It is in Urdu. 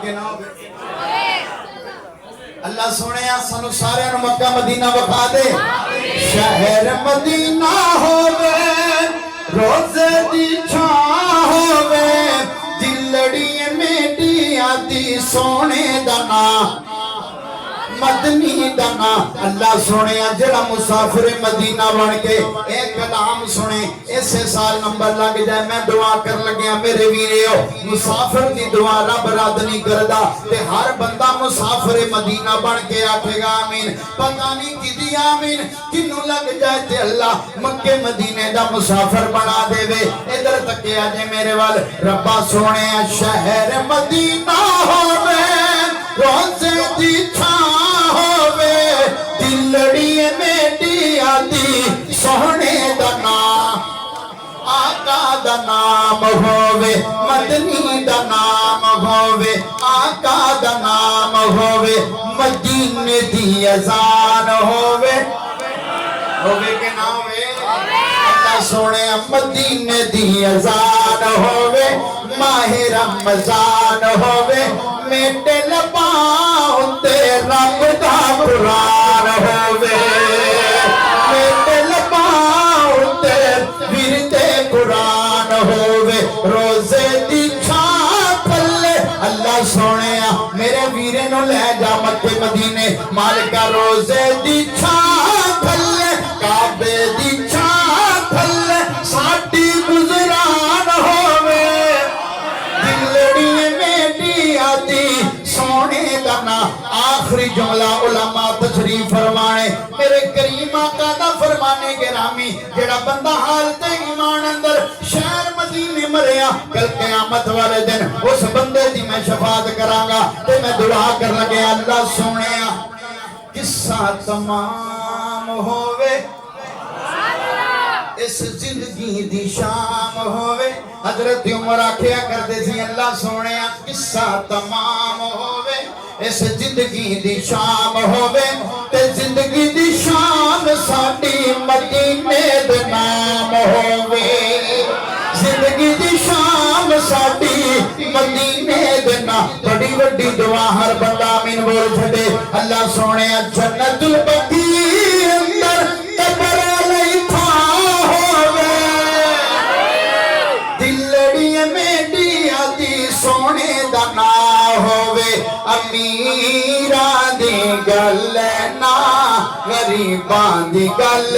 کے نہ ہوگے اللہ سونے سانو سارے مکہ مدینہ بکھا دے شہر مدینہ ہووے روزے دی چھاں ہووے دلڑی میڈی آدھی سونے دنا مدنی دنا اللہ سونے جڑا مسافر مدینہ بن کے ایک کلام سنے اسے سال نمبر لگ جائے میں دعا کر لگیا میرے ویریو مسافر دی دعا رب رد نہیں کردا تے ہر بندہ مسافر مدینہ بن کے آکھے گا آمین پتہ نہیں کدی آمین کنوں لگ جائے تے اللہ مکے مدینے دا مسافر بنا دے وے ادھر تکیا جے میرے وال ربا سونے شہر مدینہ ہووے روزے دی چھاں ہووے دلڑی میڈی آدھی سونے دا نام آقا دا نام ہووے مدنی دا نام ہووے آقا دا نام ہووے مدینے دی اذان ہووے ہووے کہ نہ ہووے اللہ سونے مدینے دی اذان ہووے ماہ رمضان ہووے میٹے لباں تے رب دا قرآن ہووے میٹے لباں تے ورد قرآن ہووے روزے دی چھاں پھلے اللہ سونے میرے ویرے نو لے جا مکے مدینے مالکہ روزے دی چھاں پھلے کعبے دی چھاں پھلے ساٹی گزران ہووے دلڑی میڈی آدھی سونے دنا آخری جملہ علماء تشریف فرمانے میرے کریم آقا دا فرمانے گرامی جڑا بندہ حالت ایمان اندر شہر مدینے مریا کل قیامت والے دن اس بندے دی میں شفاعت کرانگا تے میں دعا کر لگے اللہ سونے قصہ تمام ہووے اس زندگی دی شام ہووے حضرت عمر آکھیا کرتے سی اللہ سونے قصہ تمام ہووے اس زندگی دی شام ہووے تے زندگی دی شام ساڈی مدینے دے نام ہووے زندگی دی شام ساڈی مدینے دے نام بڑی وڈی دعا ہر بندہ آمین بول چھڑے اللہ سونے جنت البقیع اندر قبر علی تھا ہووے دلڑی میڈی آدھی سونے دا نا ہووے امیران دی گل نا غریبان دی گل